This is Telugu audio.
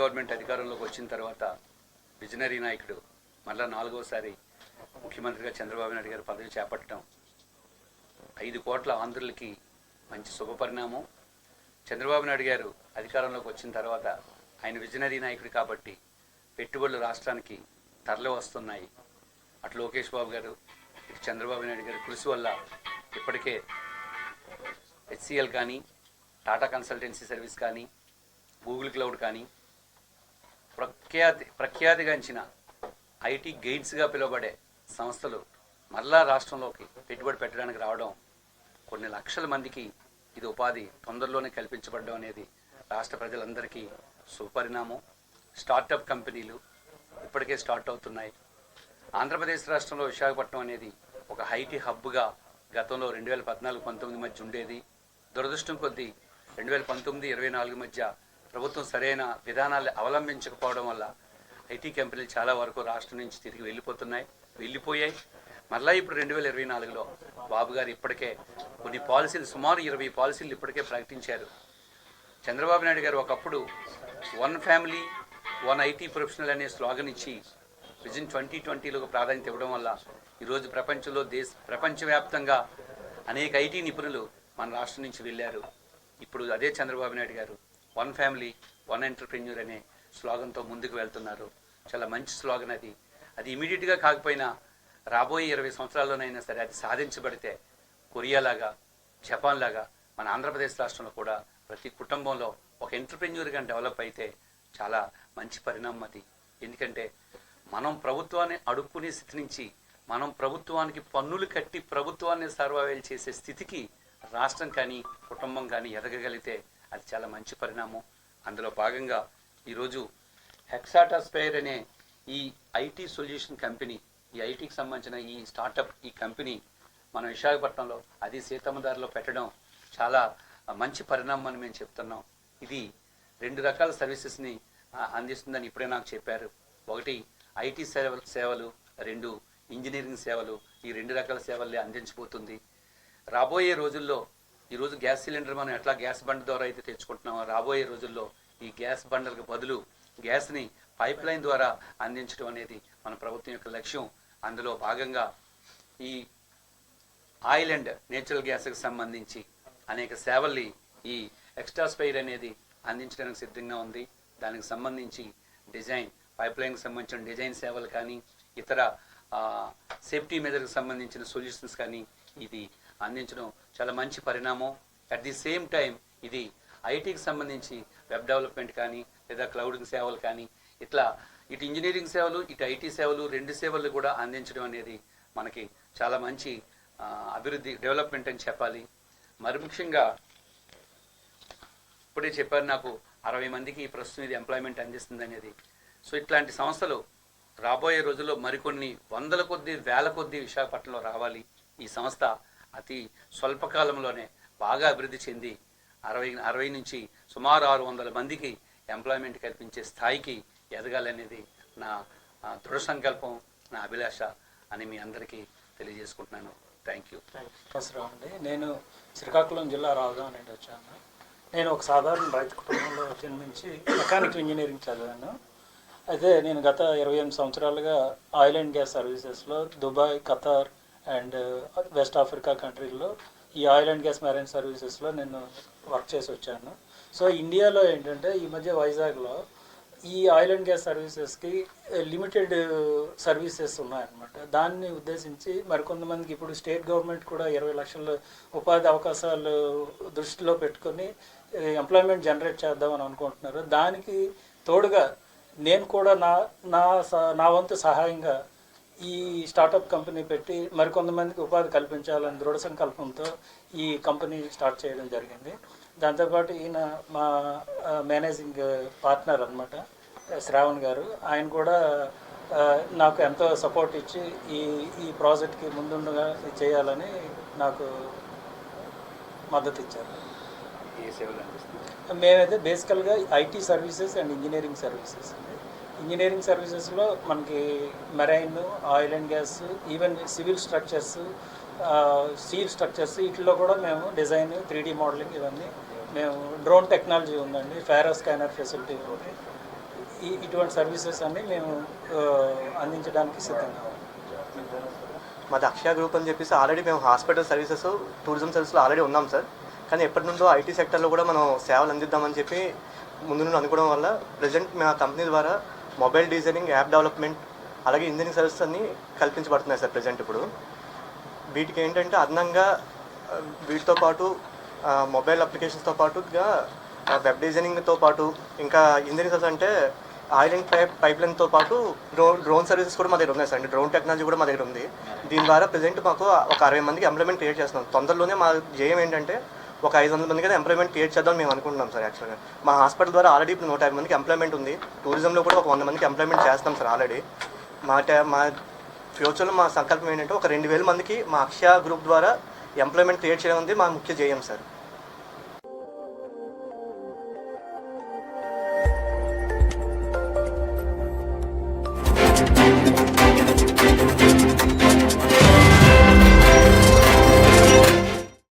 గవర్నమెంట్ అధికారంలోకి వచ్చిన తర్వాత విజనరీ నాయకుడు మళ్ళా 4వసారి ముఖ్యమంత్రిగా చంద్రబాబు నాయుడు గారు పదవి చేపట్టడం 5 కోట్ల ఆంధ్రులకి మంచి శుభపరిణామం. చంద్రబాబు నాయుడు గారు అధికారంలోకి వచ్చిన తర్వాత ఆయన విజనరీ నాయకుడు కాబట్టి పెట్టుబడులు రాష్ట్రానికి తరలి వస్తున్నాయి. అటు లోకేష్ బాబు గారు, ఇటు చంద్రబాబు నాయుడు గారి కృషి వల్ల ఇప్పటికే HCL కానీ, టాటా కన్సల్టెన్సీ సర్వీస్ కానీ, గూగుల్ క్లౌడ్ కానీ, ప్రఖ్యాతిగాంచిన ఐటీ గైడ్స్గా పిలువబడే సంస్థలు మళ్ళా రాష్ట్రంలోకి పెట్టుబడి పెట్టడానికి రావడం, కొన్ని లక్షల మందికి ఇది ఉపాధి తొందరలోనే కల్పించబడడం అనేది రాష్ట్ర ప్రజలందరికీ సుపరిణామం. స్టార్టప్ కంపెనీలు ఇప్పటికే స్టార్ట్ అవుతున్నాయి. ఆంధ్రప్రదేశ్ రాష్ట్రంలో విశాఖపట్నం అనేది ఒక ఐటీ హబ్గా గతంలో 2014-19 మధ్య ఉండేది. దురదృష్టం కొద్దీ 2019-24 మధ్య ప్రభుత్వం సరైన విధానాలు అవలంబించకపోవడం వల్ల ఐటీ కంపెనీలు చాలా వరకు రాష్ట్రం నుంచి తిరిగి వెళ్ళిపోయాయి. మళ్ళీ ఇప్పుడు 2024లో బాబు గారు ఇప్పటికే కొన్ని పాలసీలు, సుమారు 20 పాలసీలు ఇప్పటికే ప్రకటించారు. చంద్రబాబు నాయుడు గారు ఒకప్పుడు 1 ఫ్యామిలీ 1 ఐటీ ప్రొఫెషనల్ అనే స్లోగన్ ఇచ్చి విజన్ 2020లో ప్రాధాన్యత ఇవ్వడం వల్ల ఈరోజు ప్రపంచవ్యాప్తంగా అనేక ఐటీ నిపుణులు మన రాష్ట్రం నుంచి వెళ్ళారు. ఇప్పుడు అదే చంద్రబాబు నాయుడు గారు 1 ఫ్యామిలీ 1 ఎంటర్ప్రెన్యూర్ అనే స్లోగన్తో ముందుకు వెళ్తున్నారు. చాలా మంచి స్లోగన్ అది. ఇమీడియట్గా కాకపోయినా రాబోయే 20 సంవత్సరాల్లోనైనా సరే అది సాధించబడితే కొరియాలాగా, జపాన్ లాగా మన ఆంధ్రప్రదేశ్ రాష్ట్రంలో కూడా ప్రతి కుటుంబంలో ఒక ఎంటర్ప్రెన్యూర్గా డెవలప్ అయితే చాలా మంచి పరిణామం అది. ఎందుకంటే మనం ప్రభుత్వాన్ని అడుక్కునే స్థితి నుంచి మనం ప్రభుత్వానికి పన్నులు కట్టి ప్రభుత్వాన్ని సర్వైవల్ చేసే స్థితికి రాష్ట్రం కానీ కుటుంబం కానీ ఎదగగలిగితే అది చాలా మంచి పరిణామం. అందులో భాగంగా ఈరోజు హెక్సాటాస్పైర్ అనే ఈ ఐటీ సొల్యూషన్ కంపెనీ, ఈ ఐటీకి సంబంధించిన ఈ స్టార్టప్, ఈ కంపెనీ మన విశాఖపట్నంలో అది సీతమ్మదారిలో పెట్టడం చాలా మంచి పరిణామం అని మేము చెప్తున్నాం. ఇది 2 రకాల సర్వీసెస్ని అందిస్తుందని ఇప్పుడే నాకు చెప్పారు. 1 ఐటీ సేవలు, 2 ఇంజనీరింగ్ సేవలు. ఈ 2 రకాల సేవలే అందించబోతుంది. రాబోయే రోజుల్లో ఈరోజు గ్యాస్ సిలిండర్ మనం ఎట్లా గ్యాస్ బండ్ ద్వారా అయితే తెచ్చుకుంటున్నామో, రాబోయే రోజుల్లో ఈ గ్యాస్ బండలకు బదులు గ్యాస్ని పైప్ లైన్ ద్వారా అందించడం అనేది మన ప్రభుత్వం యొక్క లక్ష్యం. అందులో భాగంగా ఈ ఆయిల్ అండ్ నేచురల్ గ్యాస్కి సంబంధించి అనేక సేవల్ని ఈ ఎక్స్టాస్పైర్ అనేది అందించడానికి సిద్ధంగా ఉంది. దానికి సంబంధించి డిజైన్, పైప్ లైన్కి సంబంధించిన డిజైన్ సేవలు కానీ, ఇతర సేఫ్టీ మెజర్కి సంబంధించిన సొల్యూషన్స్ కానీ ఇది అందించడం చాలా మంచి పరిణామం. అట్ ది సేమ్ టైం ఇది ఐటీకి సంబంధించి వెబ్ డెవలప్మెంట్ కానీ, లేదా క్లౌడింగ్ సేవలు కానీ, ఇట్లా ఇటు ఇంజనీరింగ్ సేవలు, ఇటు ఐటీ సేవలు, 2 సేవలు కూడా అందించడం అనేది మనకి చాలా మంచి అభివృద్ధి, డెవలప్మెంట్ అని చెప్పాలి. మరి ముఖ్యంగా ఇప్పుడే చెప్పారు నాకు 60 మందికి ప్రస్తుతం ఇది ఎంప్లాయ్మెంట్ అందిస్తుంది అనేది. సో ఇట్లాంటి సంస్థలు రాబోయే రోజుల్లో మరికొన్ని వందల కొద్దీ, వేల కొద్దీ విశాఖపట్నంలో రావాలి. ఈ సంస్థ అతి స్వల్పకాలంలోనే బాగా అభివృద్ధి చెంది 60 నుంచి సుమారు 600 మందికి ఎంప్లాయ్మెంట్ కల్పించే స్థాయికి ఎదగాలనేది నా దృఢ సంకల్పం, నా అభిలాష అని మీ అందరికీ తెలియజేసుకుంటున్నాను. Thank you. నమస్కారం అండి. నేను శ్రీకాకుళం జిల్లా రాజధాని నుండి వచ్చాను. నేను ఒక సాధారణ రైతు కుటుంబంలో జన్మించి మెకానికల్ ఇంజనీరింగ్ చదివాను. అయితే నేను గత 28 సంవత్సరాలుగా ఆయిల్ అండ్ గ్యాస్ సర్వీసెస్లో Dubai, Qatar and West Africa కంట్రీల్లో ఈ ఆయిల్ అండ్ గ్యాస్ మెరైన్ సర్వీసెస్లో నేను వర్క్ చేసి వచ్చాను. సో ఇండియాలో ఏంటంటే ఈ మధ్య వైజాగ్లో ఈ ఆయిల్ అండ్ గ్యాస్ సర్వీసెస్కి లిమిటెడ్ సర్వీసెస్ ఉన్నాయన్నమాట. దాన్ని ఉద్దేశించి మరికొంతమందికి ఇప్పుడు స్టేట్ గవర్నమెంట్ కూడా 20 లక్షల ఉపాధి అవకాశాలు దృష్టిలో పెట్టుకొని ఎంప్లాయ్మెంట్ జనరేట్ చేద్దామని అనుకుంటున్నారు. దానికి తోడుగా నేను కూడా నా వంతు సహాయంగా ఈ స్టార్టప్ కంపెనీ పెట్టి మరికొంతమందికి ఉపాధి కల్పించాలని దృఢ సంకల్పంతో ఈ కంపెనీ స్టార్ట్ చేయడం జరిగింది. దాంతోపాటు ఈయన మా మేనేజింగ్ పార్ట్నర్ అన్నమాట, శ్రావణ్ గారు. ఆయన కూడా నాకు ఎంతో సపోర్ట్ ఇచ్చి ఈ ప్రాజెక్ట్కి ముందుండగా చేయాలని నాకు మద్దతు ఇచ్చారు. మేమైతే బేసికల్గా IT services and engineering services. Engineering సర్వీసెస్లో మనకి marine, oil and gas, even civil structures, steel structures, వీటిలో కూడా మేము డిజైన్, 3D మోడలింగ్ ఇవన్నీ మేము. డ్రోన్ టెక్నాలజీ ఉందండి, ఫారో స్కానర్ ఫెసిలిటీ ఉంది. ఇటువంటి సర్వీసెస్ అన్ని మేము అందించడానికి సిద్ధంగా ఉన్నాం. మాది అక్షయ గ్రూప్ అని చెప్పేసి ఆల్రెడీ మేము హాస్పిటల్ సర్వీసెస్ టూరిజం సర్వీస్లో ఆల్రెడీ ఉన్నాం సార్. కానీ ఎప్పటి నుండో ఐటీ సెక్టర్లో కూడా మనం సేవలు అందిద్దామని చెప్పి ముందు నుండి అనుకోవడం వల్ల ప్రజెంట్ మా కంపెనీ ద్వారా మొబైల్ డిజైనింగ్, యాప్ డెవలప్మెంట్, అలాగే ఇంజనీరింగ్ సర్వీసెస్ అన్ని కల్పించబడుతున్నాయి సార్ ప్రజెంట్. ఇప్పుడు వీటికి ఏంటంటే అదనంగా వీటితో పాటు మొబైల్ అప్లికేషన్స్తో పాటుగా వెబ్ డిజైనింగ్తో పాటు ఇంకా ఇంజనీరింగ్ సర్వీస్ అంటే ఆయిల్ అండ్ పైప్ లైన్తో పాటు డ్రోన్ సర్వీసెస్ కూడా మా దగ్గర ఉన్నాయి సార్. అంటే డ్రోన్ టెక్నాలజీ కూడా మా దగ్గర ఉంది. దీని ద్వారా ప్రజెంట్ మాకు ఒక 60 మందికి ఎంప్లాయ్మెంట్ క్రియేట్ చేస్తున్నాం. తొందరలోనే మా ధ్యేయం ఏంటంటే ఒక 500 మందికి అయితే ఎంప్లాయ్మెంట్ క్రియేట్ చేద్దాం మేము అనుకుంటున్నాం సార్. యాక్చువల్గా మా హాస్పిటల్ ద్వారా ఆల్రెడీ ఇప్పుడు 150 మందికి ఎంప్లాయ్మెంట్ ఉంది. టూరిజంలో కూడా ఒక 100 మందికి ఎంప్లాయ్మెంట్ చేస్తాం సార్ ఆల్రెడీ. మా ఫ్యూచర్లో మా సంకల్పం ఏంటంటే ఒక 2000 మందికి మా అక్షయ గ్రూప్ ద్వారా ఎంప్లాయ్మెంట్ క్రియేట్ చేయడం ఉంది మా ముఖ్య ధ్యేయం సార్.